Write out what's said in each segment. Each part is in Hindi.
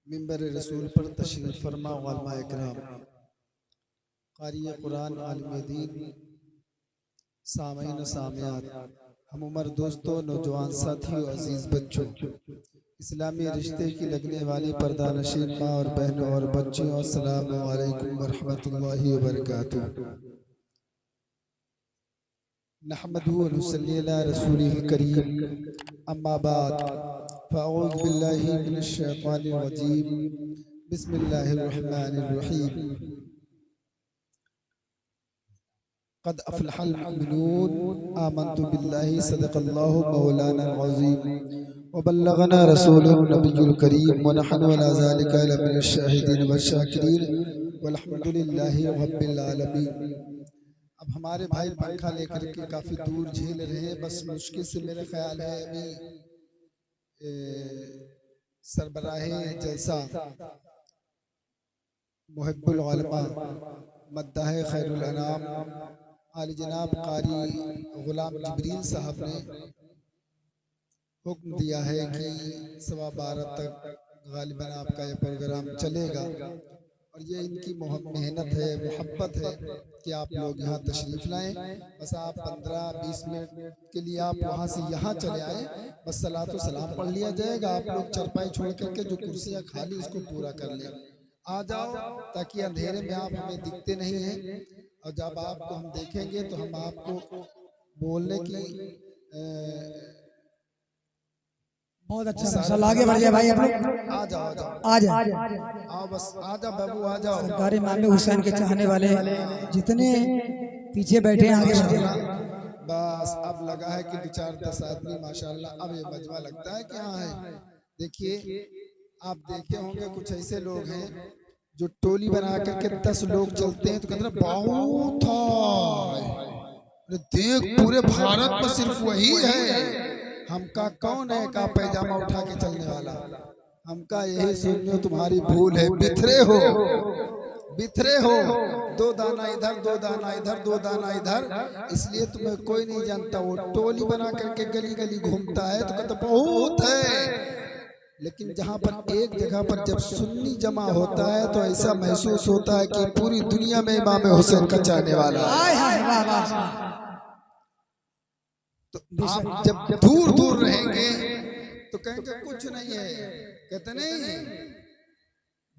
मिंबर रसूल पर तशरीफ फरमा उलमा इकराम, क़ारी कुरान, आलिम दीन, सामीन सामियात, हम उम्र दोस्तों, नौजवान साथियों, अजीज बच्चों, इस्लामी रिश्ते की लगने वाली पर्दा नशीन माँ और बहनों और बच्चों, अस्सलामु अलैकुम वरहमतुल्लाहि वबरकातुहू। नहमदुहु व नुसल्ली अला रसूलिल करीम, अम्मा बाद, फ़अऊज़ु बिल्लाहि मिनश शैतानिर रजीम, बिस्मिल्लाहिर रहमानिर रहीम। क़द अफ़लहल मुमिनून, आमन्तु बिल्लाहि, सदक़ल्लाहु मौलाना अज़ीम, व बल्लगना रसूलुन नबियुल करीम, व नहनु अला ज़ालिका लमिनश शाहिदीन व शाकिरीन, वल्हम्दुलिल्लाहि रब्बिल आलमीन। अब हमारे भाई पंखा लेकर के काफ़ी दूर झेल रहे हैं, बस मुश्किल से मेरा ख्याल है अभी सरबराहे जलसा मुहिब्बुल उलमा मद्दाह खैरुल अनाम आली जनाब क़ारी ग़ुलाम जिब्रील साहब ने हुक्म दिया है कि 12:15 तक गालिबन आपका ये प्रोग्राम चलेगा, और ये इनकी मेहनत है, मोहब्बत है कि आप लोग यहाँ तशरीफ़ लाएं। बस आप 15-20 मिनट के लिए आप वहाँ से यहाँ चले आए, बस सलात व सलाम पढ़ लिया जाएगा। आप लोग चरपाई छोड़ करके जो कुर्सियाँ खाली इसको पूरा कर लें, आ जाओ, ताकि अंधेरे में आप हमें दिखते नहीं हैं, और जब आपको हम देखेंगे तो हम आपको बोलने की बहुत अच्छा माशाल्लाह। आगे बढ़ जाए भाई, आप लोग आ जाओ, आ जाए, आओ, बस आ जाओ बाबू, आ जाओ। सरकार इमाम हुसैन के चाहने वाले जितने पीछे बैठे हैं आगे बढ़ जाए। बस अब लगा है कि 2-4-10 आदमी माशाल्लाह, अब ये मजमा लगता है कि हाँ है। देखिए, आप देखे होंगे कुछ ऐसे लोग हैं जो टोली बना करके 10 लोग चलते हैं तो कहते हैं बहुत है, देख पूरे भारत में सिर्फ वही है। हमका कौन है का पैजामा उठा के चलने वाला? हमका यही सुनियो तुम्हारी भूल है, बिथरे हो, बिथरे हो, 2 दाना इधर, 2 दाना इधर, 2 दाना इधर, इसलिए तुम्हें कोई नहीं जानता। वो टोली बना करके गली गली घूमता है तो कहता बहुत है, लेकिन जहाँ पर एक जगह पर जब सुन्नी जमा होता है तो ऐसा महसूस होता है कि पूरी दुनिया में इमाम हुसैन का चाहने वाला है। तो आप जब दूर दूर रहेंगे तो कहेंगे कुछ नहीं है, कहते नहीं,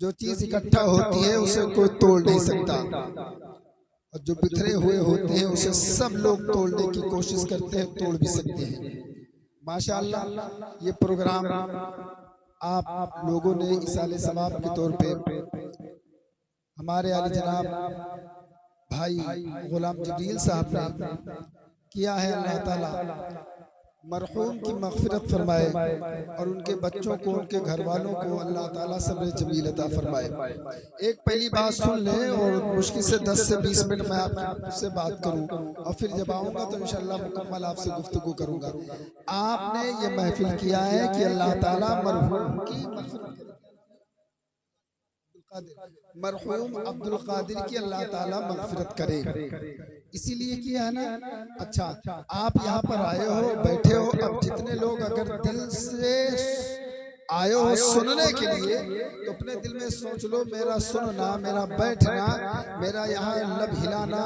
जो चीज इकट्ठा होती है उसे कोई तोड़ नहीं सकता, और जो बिखरे हुए होते हैं उसे सब लोग तोड़ने की कोशिश करते हैं, तोड़ भी सकते हैं। माशाअल्लाह, ये प्रोग्राम आप लोगों ने इसाले सवाब के तौर पे हमारे आले जनाब भाई ग़ुलाम जिब्रील साहब ने किया है। अल्लाह ताला मरहूम की मग़फ़िरत फरमाए और उनके बच्चों को, उनके घर वालों को अल्लाह ताला सब्र जमील अता फरमाए। एक पहली बात सुन लें, और मुश्किल से 10 से 20 मिनट मैं आपसे बात करूं, और फिर जब आऊँगा तो इंशाअल्लाह मुकम्मल आपसे गुफ्तगू करूँगा। आपने ये महफिल किया है कि अल्लाह ताला मरहूम की मरहूम अब्दुल कादिर की अल्लाह ताला मग़फ़िरत करे, इसीलिए किया है ना। अच्छा, आप यहाँ पर आए हो, बैठे हो, अब जितने लोग अगर दिल से आए हो सुनने के लिए तो अपने दिल में सोच लो, मेरा सुनना, मेरा बैठना, मेरा यहाँ लब हिलाना,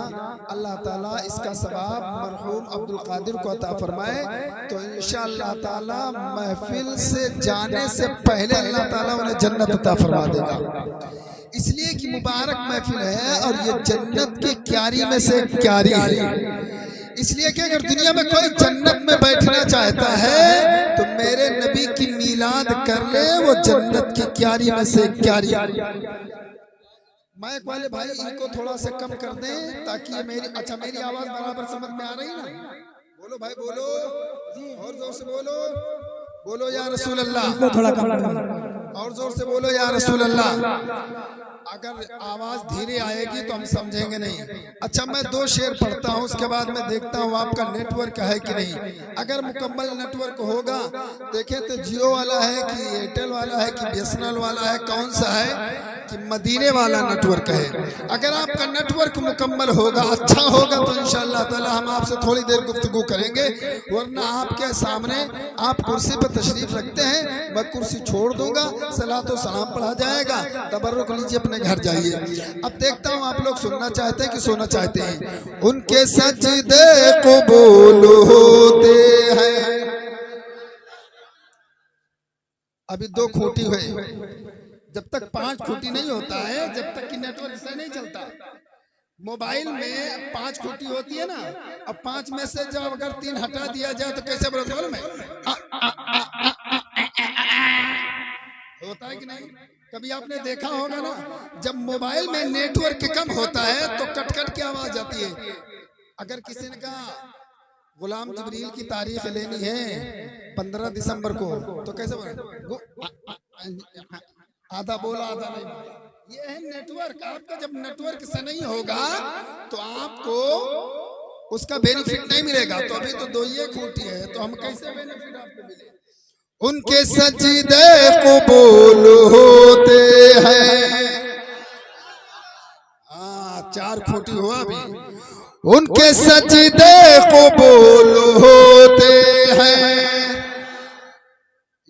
अल्लाह ताला इसका सवाब मरहूम अब्दुल कादिर को अता फरमाए। तो इंशाअल्लाह ताला महफिल से जाने से पहले अल्लाह ताला उन्हें जन्नत अता फरमा देगा, इसलिए कि मुबारक महफिल है और ये जन्नत की क्यारी में से क्यारी है। इसलिए कि अगर दुनिया में कोई जन्नत में बैठना चाहता है तो मेरे नबी की मीलाद कर ले, वो जन्नत की क्यारी में से क्यारी। माइक वाले भाई इनको थोड़ा सा कम कर दें ताकि ये मेरी, अच्छा मेरी आवाज बराबर समझ में आ रही ना? बोलो भाई, बोलो, और जोर से बोलो, बोलो या रसूल अल्लाह, थोड़ा कम और जोर से बोलो या रसूल अल्लाह। अगर आवाज धीरे आएगी तो हम समझेंगे नहीं। अच्छा, मैं 2 शेर पढ़ता हूँ, उसके बाद मैं देखता हूँ आपका नेटवर्क है कि नहीं। अगर मुकम्मल नेटवर्क होगा, देखें तो जियो वाला है कि एयरटेल वाला है कि बीएसएनएल वाला है, कौन सा है, कि मदीने वाला नेटवर्क है। अगर आपका नेटवर्क मुकम्मल होगा, अच्छा होगा, तो इंशाअल्लाह ताला हम आपसे थोड़ी देर गुफ्तगू करेंगे, वरना आपके सामने आप कुर्सी पर तशरीफ रखते हैं, मैं कुर्सी छोड़ दूंगा, सलातो सलाम पढ़ा जाएगा, तबर्रुक लीजिए, अपने घर जाइए। अब देखता हूँ आप लोग सुनना चाहते हैं कि सोना चाहते हैं। उनके सजदे कबूल होते हैं। अभी 2 खूंटी हुए, जब तक 5 खूंटी नहीं होता है, जब तक कि नेटवर्क से नहीं चलता। मोबाइल में 5 खूंटी होती है ना, अब 5 में से जब अगर 3 हटा दिया जाए तो कैसे बोलते मालूम है? होता है कि नहीं? कभी आपने देखा होगा ना, जब मोबाइल में नेटवर्क कम होता है तो कट कट की आवाज आती है। अगर किसी ने कहा गुलाम जिब्रील की तारीख लेनी है 15 दिसंबर को, तो कैसे बोला? आधा बोला आधा नहीं बोला। ये है नेटवर्क। आपका जब नेटवर्क से नहीं होगा तो आपको उसका बेनिफिट नहीं मिलेगा। तो अभी तो 2 ही खूंटी है, तो हम कैसे बेनिफिट आपको मिले? उनके सजदे कबूल होते हैं। 4 खूंटी हुआ अभी। उनके सजदे कबूल होते हैं।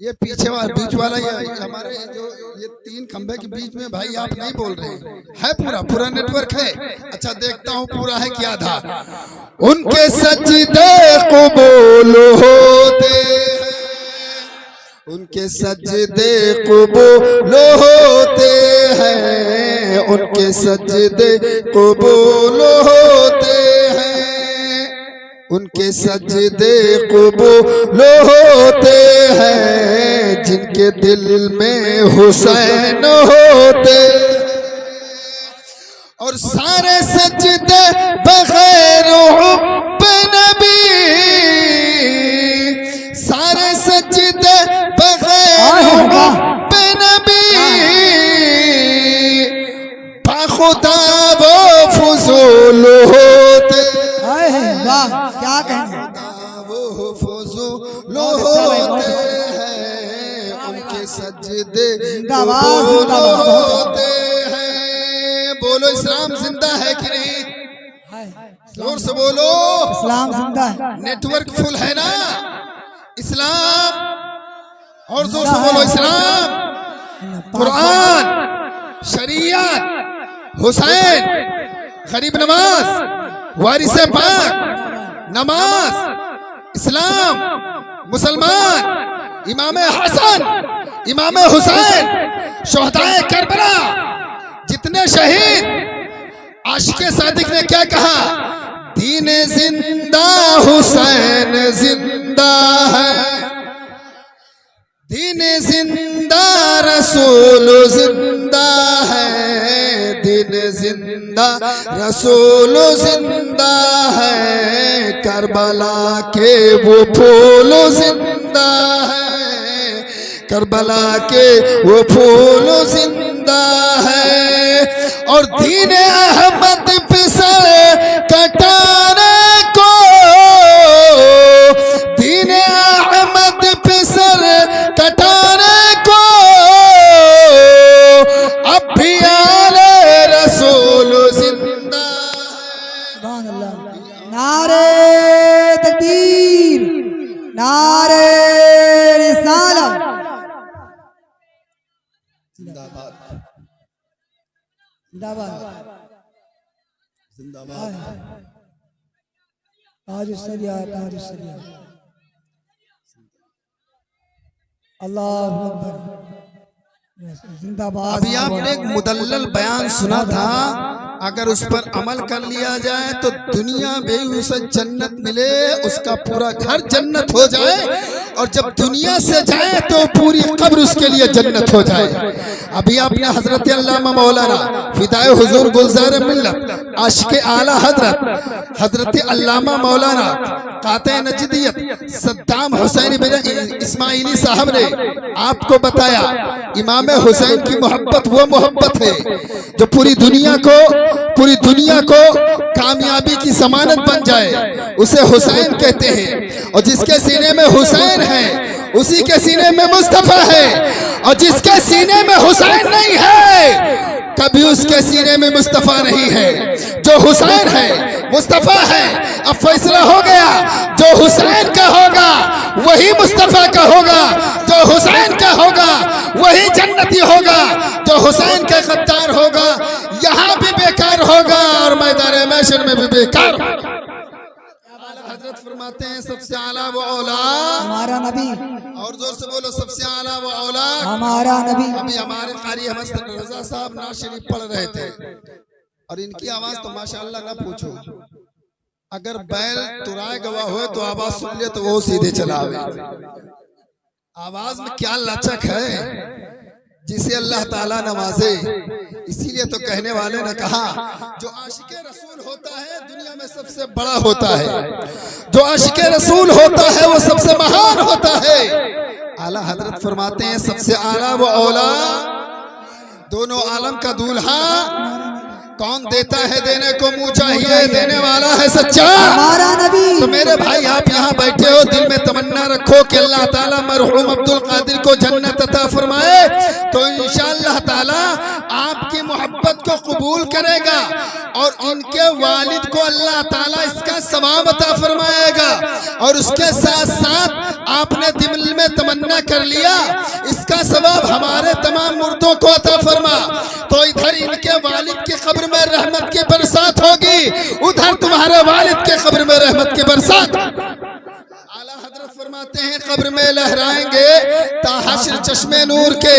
ये पीछे वाला बीच वाला ये हमारे जो ये 3 खंभे के बीच में भाई आप नहीं बोल रहे हैं, पूरा नेटवर्क है। अच्छा देखता हूँ पूरा है क्या था। उनके सजदे कबूल होते हैं। उनके सजदे कबूल होते हैं। उनके सजदे कबूल होते हैं। उनके सजदे कबूल होते हैं। जिनके दिल में हुसैन होते और सारे सजदे बगैर हुब्बे नबी, सारे सजदे बगैर हुब्बे नबी, बाखुदा वो फुजूल होते। वाह क्या कहना, वो फुजूल होते हैं। उनके सजदे कबूल होते हैं। बोलो इस्लाम जिंदा है कि नहीं? जोर से बोलो, इस्लाम जिंदा है। नेटवर्क फुल है ना? इस्लाम, और जोर से बोलो इस्लाम, कुरान, शरीयत, हुसैन, गरीब नवाज, वारिसे पाक, नमाज, इस्लाम, मुसलमान, इमाम हसन, इमाम हुसैन, शोहदाए करबला, जितने शहीद। आशिक़े सादिक ने क्या कहा? दीन जिंदा हुसैन जिंदा है, दीन जिंदा रसूल जिंदा है, दीन जिंदा रसूल जिंदा है, करबला के वो फूल जिंदा है, करबला के वो फूल जिंदा है। और दीन अहमद पिसल कटाने को, दीन अहमद पिसल कटाने को, अब भी आले रसूल जिंदा है। नारे तकबीर, नारे रिसालत, जिंदाबाद जिंदाबाद जिंदाबाद। ताज सरिया, ताज सरिया, अल्लाहु अकबर, जिंदाबाद। अभी आपने एक मुदल्लल बयान सुना था, अगर उस पर अमल कर लिया जाए तो दुनिया में उसे जन्नत मिले, उसका पूरा घर जन्नत हो जाए, और जब दुनिया से जाए तो पूरी कब्र उसके लिए जन्नत हो जाए। अभी आपने हजरत अल्लामा मौलाना फिदाए हुजूर गुलजार मिल्लत आशिक़े आला हजरत हजरत अल्लामा मौलाना काते नजदियत सद्दाम हुसैन बिन इस्माइली साहब ने आपको बताया, इमाम हुसैन की मोहब्बत वो मोहब्बत है जो पूरी दुनिया को कामयाबी की जमानत बन जाए, उसे हुसैन कहते हैं। और जिसके सीने में हुसैन है उसी के सीने में मुस्तफा है। और जिसके सीने में हुसैन नहीं है कभी उसके सीने में मुस्तफा नहीं है। जो हुसैन है मुस्तफा है। अब फैसला हो गया, जो हुसैन का होगा वही मुस्तफा का होगा, जो हुसैन का होगा वही जन्नती होगा, जो हुसैन का गद्दार होगा यहाँ भी बेकार होगा और मैदान महशर में भी बेकार। हजरत फरमाते हैं सबसे आला वो औलाद हमारा नबी, और जोर से बोलो सबसे आला वो औलाद हमारा नबी। अभी हमारे कारी हमद रजा साहब नाज़ शरीफ पढ़ रहे थे और इनकी आवाज तो माशाअल्लाह ना पूछो। अगर बैल तुराए गवा हो तो आवाज सुन ले तो वो सीधे चला आवे। आवाज में क्या लचक है जिसे अल्लाह ताला नवाजे। इसीलिए तो कहने वाले ने कहा जो आशिके रसूल होता है दुनिया में सबसे बड़ा होता है, जो आशिके रसूल होता है वो सबसे महान होता है। आला हजरत फरमाते हैं सबसे आला वो औलाद, दोनों आलम का दूल्हा कौन देता है देने को मुंह चाहिए, देने वाला है सच्चा हमारा नबी। तो मेरे भाई आप यहाँ बैठे हो, दिल में तमन्ना रखो कि अल्लाह ताला मरहूम अब्दुल कादिर को जन्नत अता फरमाए तो इंशाअल्लाह ताला आपकी मोहब्बत को कबूल करेगा और उनके वालिद को अल्लाह ताला इसका सवाब अता फरमाएगा। और उसके साथ साथ आपने दिल में तमन्ना कर लिया इसका सवाब हमारे तमाम मुर्दों को अता फरमा, तो इधर इनके वालिद की कब्र में रहमत की बरसात होगी, उधर तुम्हारे वालिद के कब्र में रहमत की बरसात। आला हजरत फरमाते हैं कब्र में लहराएंगे ताहशर चश्मे नूर के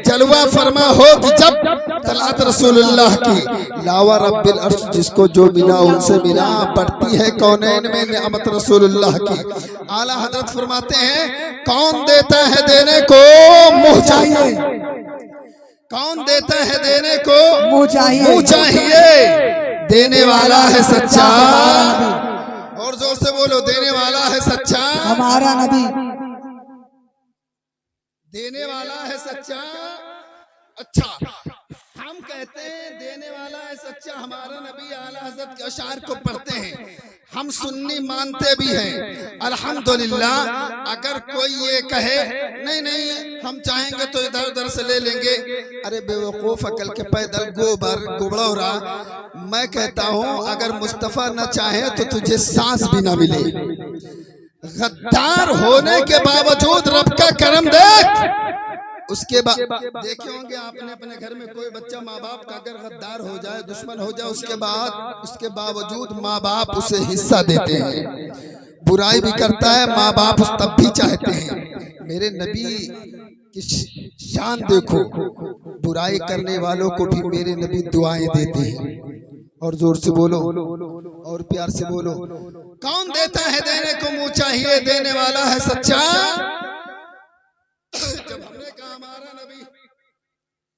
जलवा फरमा होगी जब तलअत रसूलुल्लाह की लावा रब्बिल अर्श जिसको जो मिला उनसे मिला बढ़ती है कौनैन में निअमत रसूलुल्लाह की। आला हजरत फरमाते हैं कौन देता है देने को मुँह चाहिए, कौन देता है देने को मुँह चाहिए, देने वाला है सच्चा। और जोर से बोलो देने वाला है सच्चा हमारा नबी, देने वाला है सच्चा। अच्छा हम कहते हैं देने वाला है सच्चा हमारा नबी। आला हज़रत के अशार को पढ़ते हैं, हम सुन्नी मानते भी हैं अल्हम्दुलिल्लाह। अगर कोई ये कहे नहीं नहीं हम चाहेंगे तो इधर उधर से ले लेंगे, अरे बेवकूफ अकल के पैदल गोबर गुबड़ौरा। मैं कहता हूँ अगर मुस्तफ़ा न चाहे तो तुझे सांस भी ना मिले। गद्दार होने के बावजूद रब का करम देख। उसके बाद देखे होंगे आपने अपने घर में कोई बच्चा माँ बाप का अगर गद्दार हो जाए दुश्मन हो जाए उसके बावजूद माँ बाप उसे हिस्सा देते हैं, बुराई भी करता है माँ बाप उस तब भी चाहते हैं। मेरे नबी की शान देखो, बुराई करने वालों को भी मेरे नबी दुआएं देते हैं। और जोर से बोलो और प्यार से बोलो कौन देता है देने को मुँह चाहिए, देने वाला है सच्चा। जब हमने कहा हमारा नबी,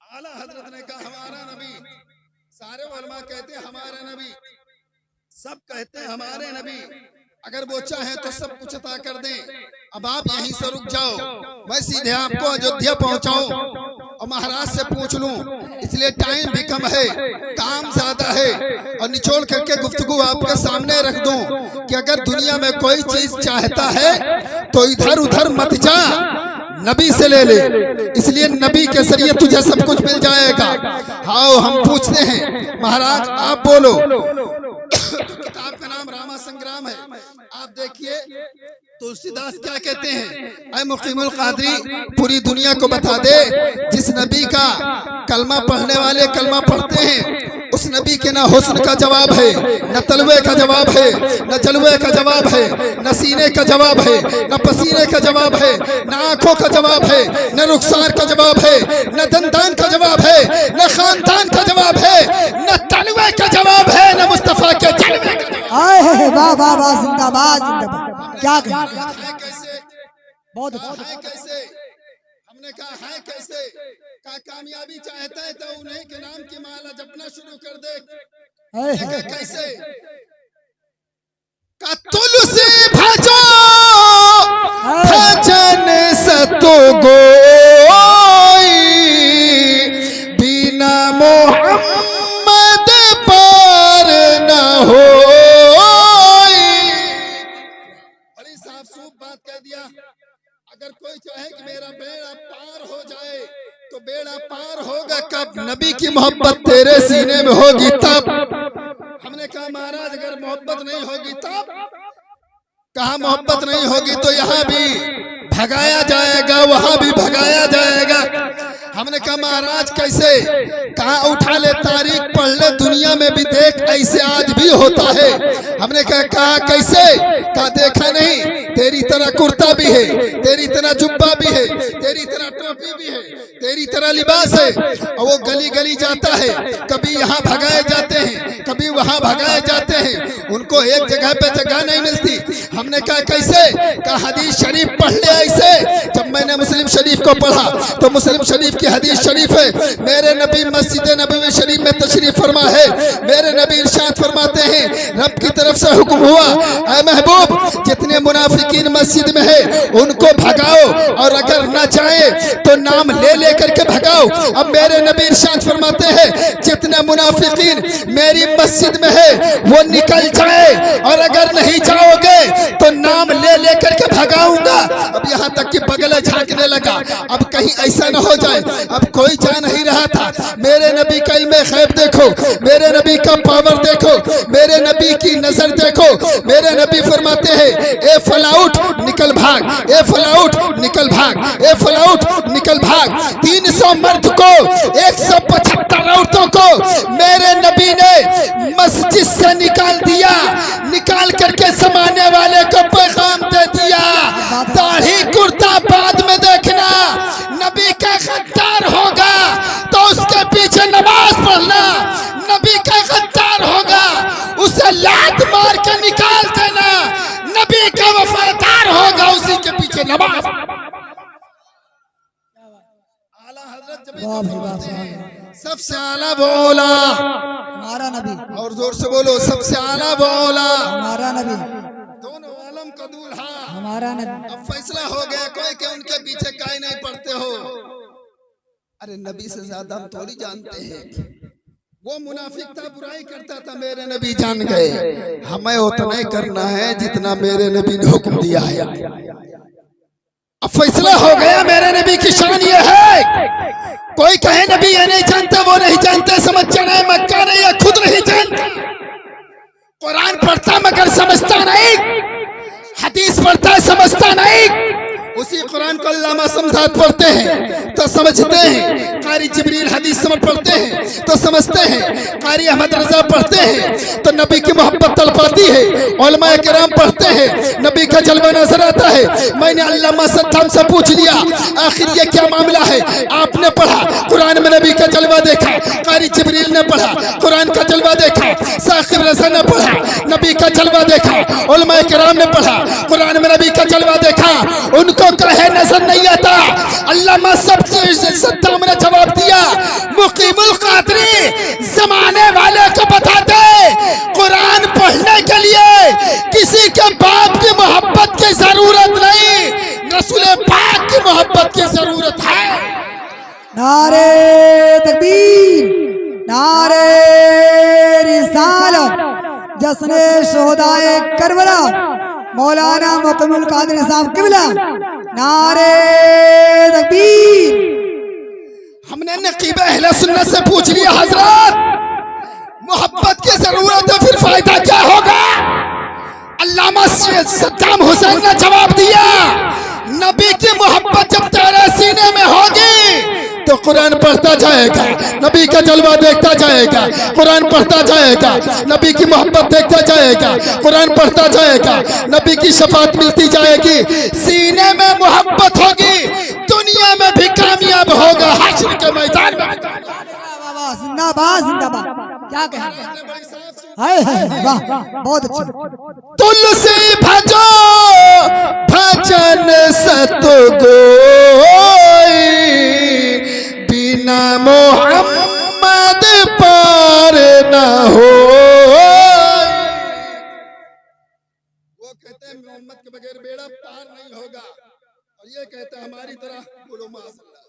आला हजरत ने कहा हमारा नबी, सारे उलमा कहते हैं हमारे नबी, सब कहते हैं हमारे नबी। अगर वो चाहे तो सब कुछ अता कर दें। अब आप यहीं से रुक जाओ, मैं सीधे आपको अयोध्या पहुंचाऊं और महाराज से पूछ लूं, इसलिए टाइम भी कम है, काम ज्यादा है और निचोड़ करके गुफ्तगू आपके सामने रख दूं कि अगर दुनिया में कोई चीज चाहता है तो इधर उधर मत जा, नबी से ले ले। इसलिए नबी के जरिए तुझे सब कुछ मिल जाएगा। हाँ हम पूछते हैं महाराज आप बोलो। किताब का नाम रामा संग्राम है, आप देखिए तुलसीदास क्या कहते हैं, ऐ मुकीमुल कादरी पूरी दुनिया को बता दे जिस नबी का कलमा पढ़ने वाले कलमा पढ़ते हैं उस नबी के ना हुस्न का जवाब है, न तलवे का जवाब है, न जलवे का जवाब है, न सीने का जवाब है, न पसीने का जवाब है, न आंखों का जवाब है, न रुखसार का जवाब है, न दंदान का जवाब है, न खानदान का जवाब है, न तलवे का जवाब है, न मुस्तफा के जलवे का जवाब। वाह वाह वाह जिंदाबाद जिंदाबाद। क्या कैसे बहुत अच्छा। है कैसे हमने कहा है कैसे का कामयाबी चाहता है तो उन्हीं के नाम की माला जपना शुरू कर दे। कैसे का तुलसी भजो भजन सतो गोई बिना मोहम्मद पार न हो। बड़ी साफ सूफ बात कह दिया। अगर कोई चाहे कि मेरा बेड़ा पार हो जाए की मोहब्बत तेरे सीने में होगी तब। हमने कहा महाराज अगर मोहब्बत नहीं होगी तब? कहा मोहब्बत नहीं होगी तो यहाँ भी भगाया जाएगा, वहां भी भगाया जाएगा। हमने कहा महाराज कैसे? कहा उठा ले तारीख पढ़ ले, दुनिया में भी देख ऐसे आज भी होता है। हमने कहा कैसे? कहा देखा नहीं, तेरी तरह कुर्ता भी है, तेरी तरह जुब्बा भी है, तेरी तरह टोपी भी है, तेरी तरह लिबास है, और वो गली गली जाता है, कभी यहाँ भगाए जाते हैं, कभी वहाँ भगाए जाते हैं, उनको एक जगह पे जगह नहीं मिलती। हमने कहा कैसे? कहा हदीस शरीफ पढ़ ले ऐसे। जब मैंने मुस्लिम शरीफ को पढ़ा तो मुस्लिम शरीफ की हदीस शरीफ है, मेरे नबी मस्जिद नबवी शरीफ में तशरीफ फरमा है, मेरे नबी इरशाद फरमाते हैं रब की तरफ से हुक्म हुआ, ऐ महबूब जितने मुनाफिकीन मस्जिद में है उनको भगाओ, और अगर न जाए तो नाम ले ले करके भगाओ। अब मेरे नबी इरशाद फरमाते हैं जितने मुनाफिकीन मेरी मस्जिद में है वो निकल जाए, और अगर नहीं जाओगे तो नाम ले ले करके भगाऊंगा। अब यहाँ तक कि बगल झांकने लगा, अब कहीं ऐसा न हो जाए। अब कोई जा नहीं रहा था। मेरे नबी का इल्मे गैब देखो, मेरे नबी का पावर देखो, मेरे नबी की नजर देखो। मेरे नबी फरमाते हैं ए फलाउट निकल भाग, ए फलाउट निकल भाग, ए फलाउट निकल भाग। 300 मर्द को 175 औरतों को मेरे नबी ने मस्जिद से निकाल दिया, निकाल करके जमाने वाले को पैगाम दे दिया, दाढ़ी कुर्ता बाद में देखना, नबी का गद्दार होगा तो उसके पीछे नमाज पढ़ना, नबी का गद्दार होगा उसे लात मार के निकाल देना, नबी का वफादार होगा उसी के पीछे नमाज। आला हजरत जब सबसे आला बोला हमारा नबी, और जोर से बोलो सबसे आला बोला हमारा नबी, दोनों आलम का दूल्हा हमारा नबी। अब फैसला हो गया, कोई के उनके पीछे काहे नहीं पड़ते हो। अरे नबी से ज्यादा हम थोड़ी जानते हैं। वो मुनाफिक था, बुराई करता था, मेरे नबी जान गए। हमें उतना ही करना है जितना मेरे नबी ने हुक्म दिया है। अब फैसला हो गया, मेरे नबी की शान ये है, कोई कहे नबी ये नहीं जानते वो नहीं जानते, समझ जाना है मक्का नहीं है खुद नहीं जानते। कुरान पढ़ता मगर समझता नहीं, हदीस पढ़ता है समझता नहीं। उसी कुरान को अल्लामा समझात पढ़ते हैं तो समझते हैं, कारी जिब्रील हदीस समझ पढ़ते हैं तो समझते हैं, कारी अहमद रजा पढ़ते हैं तो नबी की मोहब्बत तड़पाती है, उलमाए किराम पढ़ते हैं नबी का जलवा नजर आता है। मैंने अल्लामा सद्दाम से पूछ लिया आखिर ये क्या मामला है? आपने पढ़ा कुरान में नबी का जलवा देखा, कारी जिब्रील ने पढ़ा कुरान का जलवा देखा, साकिब रजा ने पढ़ा नबी का जलवा देखा, उलमाए किराम ने पढ़ा कुरान में नबी का जलवा देखा, उनको कहे नजर नहीं आता। अल्लामा सद्दाम ने जवाब दिया मुकीमुल कादरी जमाने वाले को बताते कुरान पढ़ने के लिए किसी के बाप की मोहब्बत की जरूरत नहीं, रसूल पाक की मोहब्बत की जरूरत है। नारे तकबीर, नारे रिसालत, जश्न शोहदाए करबला मौलाना मुकीमुल कादरी साहब किबला, नारे तकबीर। हमने नकीब अहले सुन्नत से पूछ लिया हजरत मोहब्बत की जरूरत है फिर फायदा क्या होगा? अल्लामा सद्दाम हुसैन ने जवाब दिया नबी की मोहब्बत जब तेरे सीने में होगी तो कुरान पढ़ता जाएगा, नबी का जलवा देखता जाएगा, कुरान पढ़ता जाएगा, नबी की मोहब्बत देखता जाएगा, कुरान पढ़ता जाएगा, नबी की शफात मिलती जाएगी, सीने में मोहब्बत होगी, दुनिया में भी कामयाब होगा, हश्र के मैदान में। जिंदाबाद जिंदाबाद, क्या कहें? हाय हाय वाह, बहुत अच्छा। तुलसी भजो भजन सतगोई, बिना मोहम्मद पार न हो। वो कहते हैं मोहम्मद के बगैर बेड़ा पार नहीं होगा, और ये कहते हैं हमारी तरह बोलो माशअल्लाह,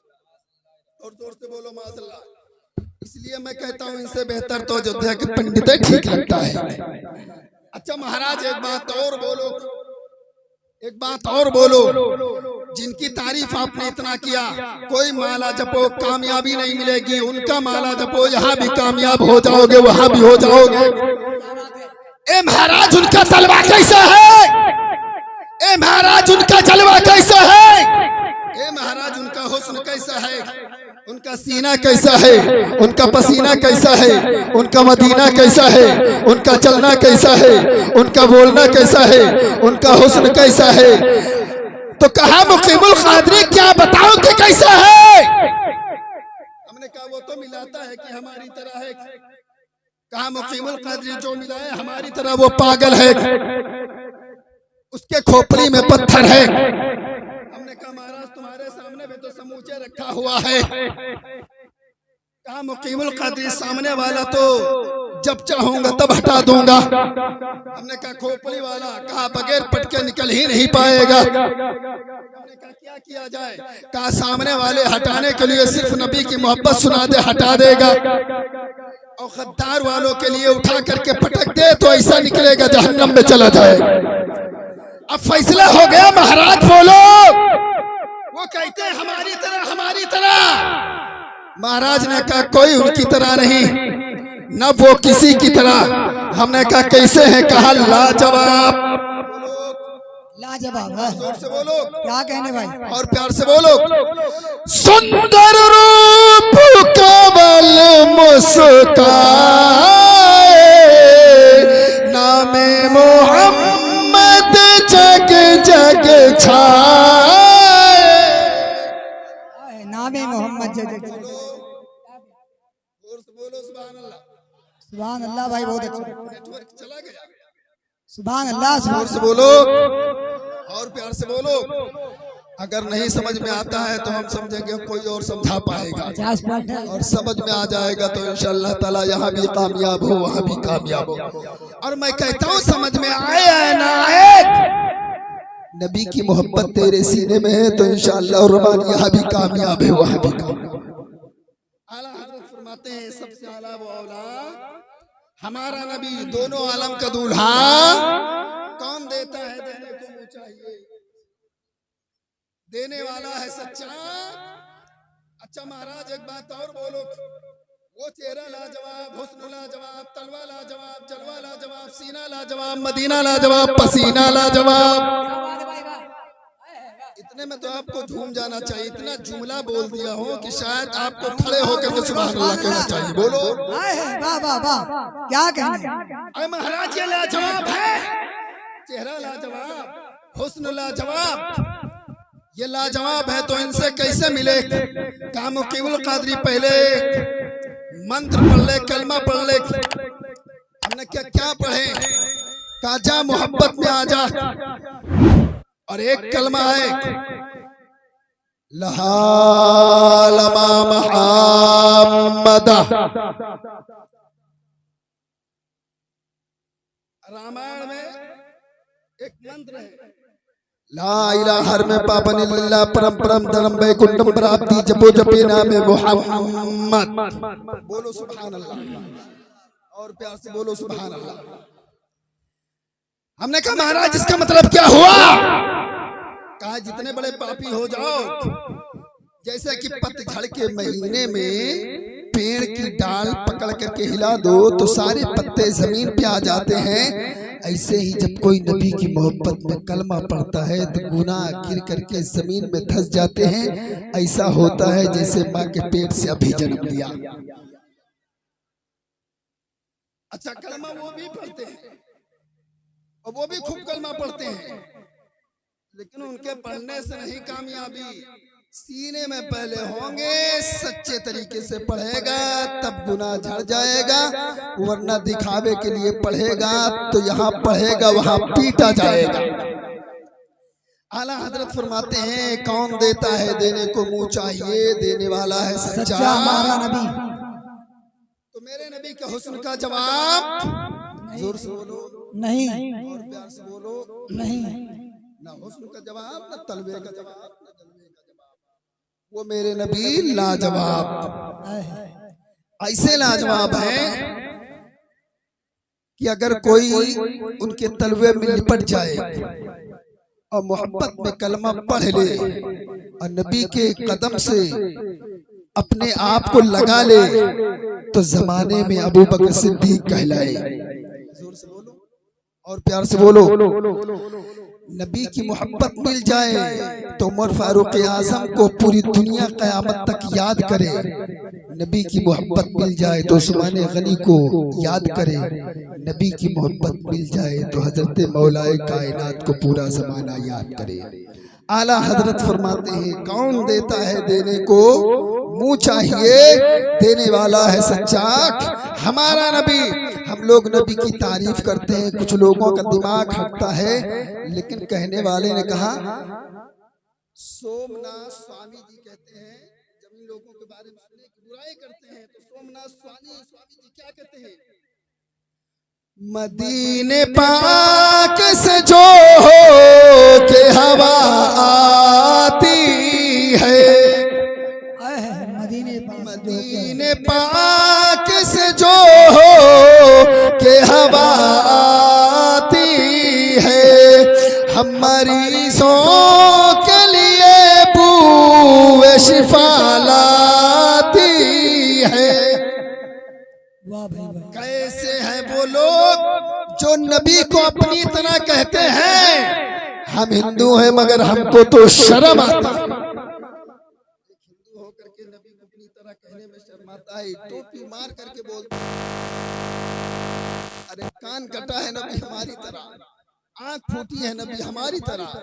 और जोर से बोलो माशअल्लाह। इसलिए मैं कहता हूँ इनसे बेहतर तो अयोध्या के पंडित ठीक लगता है। अच्छा महाराज एक बात और बोलो, एक बात और बोलो, जिनकी तारीफ आपने इतना किया, कोई माला जपो कामयाबी नहीं मिलेगी, उनका माला जपो यहाँ भी कामयाब हो जाओगे, वहां भी हो जाओगे। ए महाराज उनका जलवा कैसा है, ए महाराज उनका जलवा कैसा है, ए महाराज उनका हुस्न कैसा है, उनका सीना कैसा है, उनका पसीना कैसा है, उनका मदीना कैसा है, उनका चलना कैसा है, उनका बोलना कैसा है, उनका हुस्न कैसा है। तो कहा मुकीमुल कादरी क्या बताओ कि कैसा है। हमने कहा वो तो मिलाता है कि हमारी तरह है। कहा मुकीमुल कादरी जो मिलाए हमारी तरह वो पागल है, उसके खोपड़ी में पत्थर है। हमने कहा महाराज तुम्हारे सामने भी तो समूचे रखा हुआ है। कहा मुकीमुल कादरी सामने वाला तो जब चाहूंगा तब हटा दूंगा। हमने कहा खोपड़ी वाला, कहा बगैर पटके निकल ही नहीं पाएगा। हमने कहा क्या किया जाए। कहा सामने वाले हटाने के लिए सिर्फ नबी की मोहब्बत सुना दे, हटा देगा। और गद्दार वालों के लिए उठा करके पटक दे तो ऐसा निकलेगा जहन्नम में चला जाएगा। अब फैसला हो गया महाराज बोलो। वो कहते हैं हमारी तरह, हमारी तरह। महाराज ने कहा कोई उनकी तरह नहीं, न वो किसी की तरह। हमने कहा कैसे हैं। कहा लाजवाब। लाजवाब। जोर से बोलो। क्या कहने भाई, और प्यार से बोलो। सुंदर रूप कमल मुस्काए, नामे मोहम्मद जग जग छाए। नामे मोहम्मद जग जग। बोलो सुभान अल्लाह। सुभान अल्लाह भाई, बहुत अच्छा। नेटवर्क चला गया। सुभान अल्लाह। जोर से बोलो और प्यार से बोलो। अगर नहीं समझ में आता है तो हम समझेंगे कोई और समझा पाएगा, और समझ में आ जाएगा तो इंशाअल्लाह ताला यहाँ भी कामयाब हो, वहाँ भी कामयाब हो। और मैं कहता हूँ समझ में आए या ना आए, नबी की मोहब्बत तेरे सीने में है तो इंशाअल्लाह रहमान यहाँ भी कामयाब है, वहाँ भी कामयाब। आला हज़रत फरमाते हैं सबसे आला वो औला हमारा नबी, दोनों आलम का दूल्हा। कौन देता है देने को मुँह चाहिए, देने वाला है सच्चा। अच्छा महाराज एक बात और बोलो। वो चेहरा लाजवाब, हुस्न लाजवाब, तलवा लाजवाब, जलवा लाजवाब, सीना लाजवाब, मदीना लाजवाब, पसीना लाजवाब। इतने में तो आपको झूम जाना चाहिए। इतना जुमला बोल दिया हो कि शायद आपको खड़े होकर के सुभान अल्लाह कहना चाहिए। बोलो वाह वाह वाह, क्या कहने। अरे महाराज ये लाजवाब है, चेहरा लाजवाब, हुस्न लाजवाब, ये लाजवाब है तो इनसे कैसे मिले। कहा मुकीमुल कादरी पहले मंत्र पढ़ ले, कलमा पढ़ ले। हमने क्या पढ़े। कहा जा मोहब्बत में आ जा। और एक कलमा है लहा लमा मुहम्मदा। रामायण में एक मंत्र है ला इलाहा हर में पावन इल्लल्लाह परम परम धर्म वैकुंठम प्राप्ति जपो जपे नामे मोहम्मद। बोलो सुभान अल्लाह और प्यार से बोलो सुभान अल्लाह। हमने कहा महाराज इसका मतलब क्या हुआ। कहा जितने बड़े पापी हो जाओ, जैसे कि पतझड़ के महीने में पेड़ की डाल पकड़ करके हिला दो तो सारे पत्ते जमीन पे आ जाते हैं, ऐसे ही जब कोई नबी की मोहब्बत में कलमा पढ़ता है तो गुनाह गिर करके जमीन में धंस जाते हैं। ऐसा होता है जैसे माँ के पेट से अभी जन्म लिया। अच्छा कलमा वो भी पढ़ते हैं और वो भी खूब कलमा पढ़ते हैं, लेकिन उनके पढ़ने से नहीं कामयाबी। सीने में पहले होंगे, सच्चे तरीके से पढ़ेगा तब गुनाह झड़ जाएगा, वरना दिखावे के लिए पढ़ेगा तो यहाँ पढ़ेगा वहाँ पीटा जाएगा। आला हजरत फरमाते हैं कौन देता है देने को मुँह चाहिए, देने वाला है सच्चा हमारा नबी। तो मेरे नबी के हुस्न का जवाब जोर से बोलो नहीं, और प्यार से बोलो नहीं। ना हुस्न का जवाब, ना तलवे का जवाब, ना जलवे का जवाब। वो मेरे नबी लाजवाब, ऐसे लाजवाब हैं कि अगर कोई उनके तलवे में लिपट जाए और मोहब्बत में कलमा पढ़ ले और नबी के कदम से अपने आप को लगा ले तो जमाने में अबू बकर सिद्दीक कहलाए। जोर से बोलो और प्यार से बोलो। नबी की मोहब्बत मिल जाए तो उमर फारूक आजम को पूरी दुनिया क़यामत तक याद करे। नबी की मोहब्बत मिल जाए तो उस्मान गनी को याद करे। नबी की मोहब्बत मिल जाए तो हजरत मौलाए कायनात को पूरा जमाना याद करे। आला हजरत फरमाते हैं, कौन देता है देने को मुंह चाहिए, देने वाला है सच्चा हमारा नबी। हम लोग नबी की तारीफ करते हैं, कुछ लोगों का दिमाग हटता है, लेकिन कहने वाले ने कहा सोमनाथ स्वामी जी कहते हैं, जब इन लोगों के बारे में सुने कि बुराई करते हैं तो सोमनाथ स्वामी जी क्या कहते हैं, मदीने पाक से जो हो के हवा आती है, मदीने पाक से जो हो के हवा आती है, हम मरीजों के लिए बूए शिफा लाती है। कैसे हैं वो लोग जो नबी को अपनी तरह कहते हैं। हम हिंदू हैं मगर हमको तो शर्म आता है, हिंदू होकर के नबी को अपनी तरह कहने में शर्म आता है। टोपी मार करके बोलते, अरे कान कटा है नबी हमारी तरह, आंख फूटी है नबी हमारी तरह,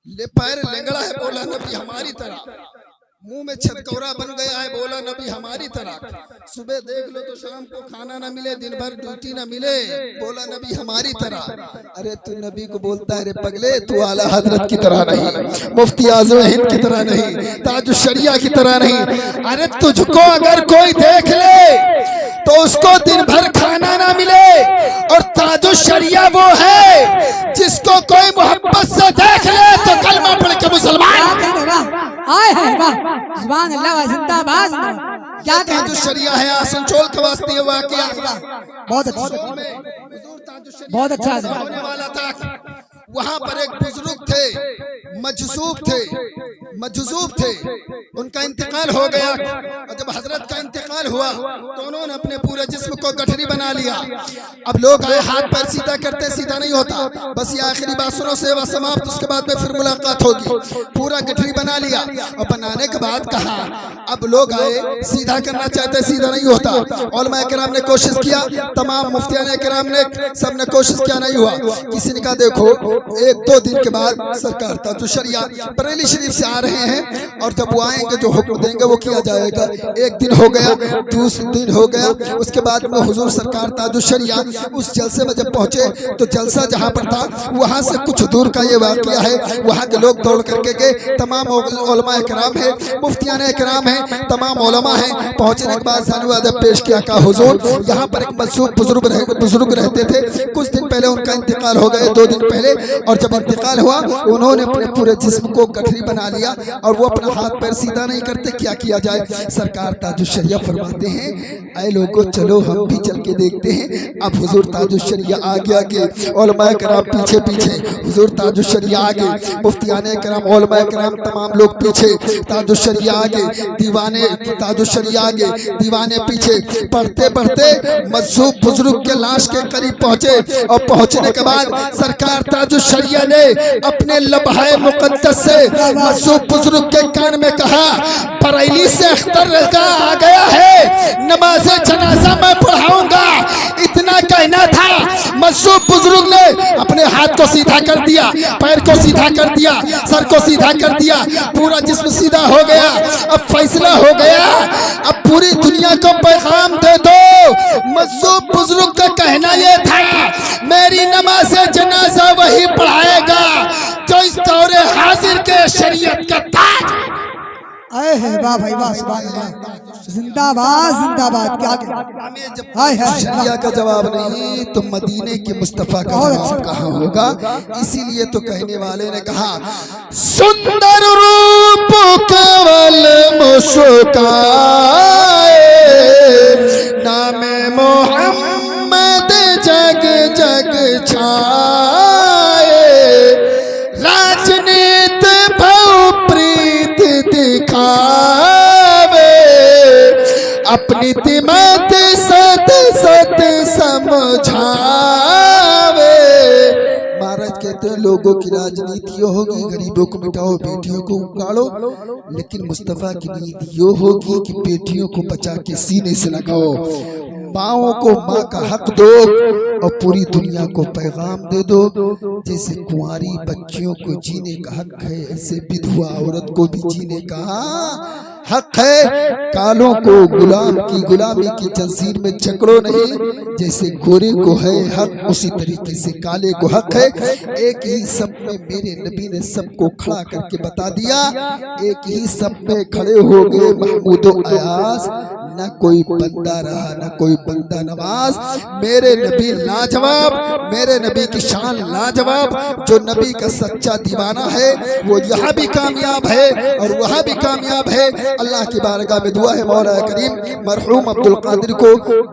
ले पैर लेंगड़ा है बोला नबी हमारी तरह, मुंह में छतकौरा बन गया है बोला नबी हमारी तरह, सुबह देख लो तो शाम को खाना ना मिले, दिन भर ड्यूटी ना मिले बोला नबी हमारी तरह। अरे तू नबी को बोलता है रे पगले, तू आला हजरत की तरह नहीं, मुफ्ती आज़म हिंद की तरह नहीं, ताजुल शरिया की तरह नहीं। अरे तुझको अगर कोई देख ले तो उसको दिन भर खाना ना मिले, और ताजुल शरिया वो है जिसको कोई मोहब्बत से देख ले तो कलमा पढ़ के मुसलमान। आए हैं वाह, सुभान अल्लाह, जिंदाबाद। क्या ताजुल शरिया है आसनसोल का वास्ते वाकया, बहुत अच्छा, बहुत अच्छा होने वाला था। वहाँ पर एक बुजुर्ग थे, मजजूब थे, उनका इंतकाल हो गया, और जब हजरत का इंतकाल हुआ तो उन्होंने अपने पूरे जिस्म को गठरी बना लिया। अब लोग आए हाथ पैर सीधा करते, सीधा नहीं होता, बस ये आखिरी बात सुनो, सेवा समाप्त, उसके बाद में फिर मुलाकात होगी। पूरा गठरी बना लिया और बनाने के बाद कहा, अब लोग आए सीधा करना चाहते, सीधा नहीं होता। उलमा किराम ने कोशिश किया, तमाम मुफ्तियान किराम ने, सबने कोशिश किया, नहीं हुआ। किसी ने कहा देखो, एक दो दिन के बाद सरकार ताजुल शरिया बरेली शरीफ से आ रहे हैं, और जब वो आएंगे जो हुक्म देंगे वो किया जाएगा। एक दिन हो गया, दूसरे दिन हो गया, उसके बाद में हुजूर सरकार ताजुल शरिया उस जलसे में जब पहुंचे तो जलसा जहां पर था वहां से कुछ दूर का ये वाकया है। वहां के लोग दौड़ करके गए, तमाम उलमा किराम है, मुफ्तियान किराम है, तमाम उलमा है। पहुंचने के बाद सानू अदब पेश किया, कहा हुजूर यहाँ पर एक मजसूब बुजुर्ग रहते थे, कुछ दिन पहले उनका इंतकाल हो गए, 2 दिन पहले, और जब इंतकाल हुआ उन्होंने अपने पूरे जिस्म को गठरी बना लिया और वो अपना हाथ पैर सीधा नहीं करते, क्या किया जाए। सरकार ताजुल शरिया फरमाते हैं, ऐ लोगों चलो हम भी चल के देखते हैं। अब हुजूर ताजुल शरिया आगे, उलमा किराम पीछे, हुजूर ताजुल शरिया आगे, मुफ्तियाने किराम, उलमा किराम तमाम लोग पीछे, ताजुल शरिया आगे, दीवाने ताजुल शरिया आगे, दीवाने पीछे। पढ़ते पढ़ते मजसूब बुजुर्ग के लाश के करीब पहुंचे, और पहुंचने के बाद सरकार ताजुल शरिया ने अपने लम्हे मुकद्दस से मजसूब बुजुर्ग के कान में कहा, बरेली से अख्तर आ गया है, नमाज़े जनाजा मैं पढ़ाऊंगा। इतना कहना था, मजसूब बुजुर्ग ने अपने हाथ को सीधा कर दिया, पैर को सीधा कर दिया, सर को सीधा कर दिया, पूरा जिस्म सीधा हो गया। अब फैसला हो गया, अब पूरी दुनिया को पैगाम दे दो। मजसूब बुजुर्ग का कहना यह था, मेरी नमाज़े जनाजा वही पढ़ाएगा जो इस दौरे हाजिर के शरीयत का ताज। आए हैं, वाह भाई वाह, सुभान अल्लाह, जिंदाबाद जिंदाबाद। क्या हाय हाय, शरिया का जवाब नहीं तो मदीने के मुस्तफा का जवाब कहाँ होगा। इसीलिए तो कहने वाले ने कहा, सुंदर रूप केवल मुस्काए, नामे मोहम्मद जग जग छाए, अपनी तिमत सत सत समझावे। महाराज कहते हैं लोगों की राजनीतियों होगी, गरीबों को मिटाओ, बेटियों को उगाड़ो, लेकिन मुस्तफा की नीति यो होगी कि बेटियों को बचा के सीने से लगाओ, माओं को माँ का हक दो और पूरी दुनिया को पैगाम दे दो। जैसे कुंवारी बच्चियों को जीने का हक है, ऐसे विधवा औरत को भी जीने का हक है। कालों को गुलाम की गुलामी की जंजीर में जकड़ो नहीं। जैसे गोरे को है हक, उसी तरीके से काले को हक है। एक ही सब में मेरे नबी ने सबको खड़ा करके बता दिया। एक ही सब में खड़े हो गए महमूद अयाज, न कोई बंदा रहा न कोई बंदा नवाज। मेरे नबी लाजवाब, मेरे नबी की शान लाजवाब। जो नबी का सच्चा दीवाना है वो यहाँ भी कामयाब है और वहाँ भी कामयाब है। अल्लाह की बारगाह में दुआ है मौला करीम मरहूम अब्दुल कादिर को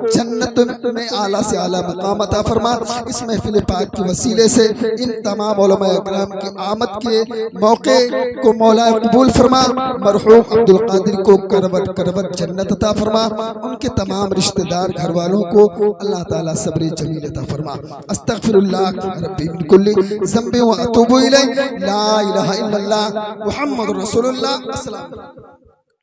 जन्नत में आला से आला मकाम अता फरमा। इस महफिल पाक के वसीले से इन तमाम उलमा इकराम की आमद के मौके को मौला कबूल फरमा। मरहूम अब्दुल कादिर को करवट करवट जन्नत अता फरमा। उनके तमाम रिश्तेदार घर वालों को अल्लाह ताला सब्र जमील अता फरमा। अस्तगफिरुल्लाह रब्बी मिन कुल्ली ज़ंबि व अतूबु इलैह। ला इलाहा इल्लल्लाह मुहम्मदुर रसूलुल्लाह। अस्सलाम।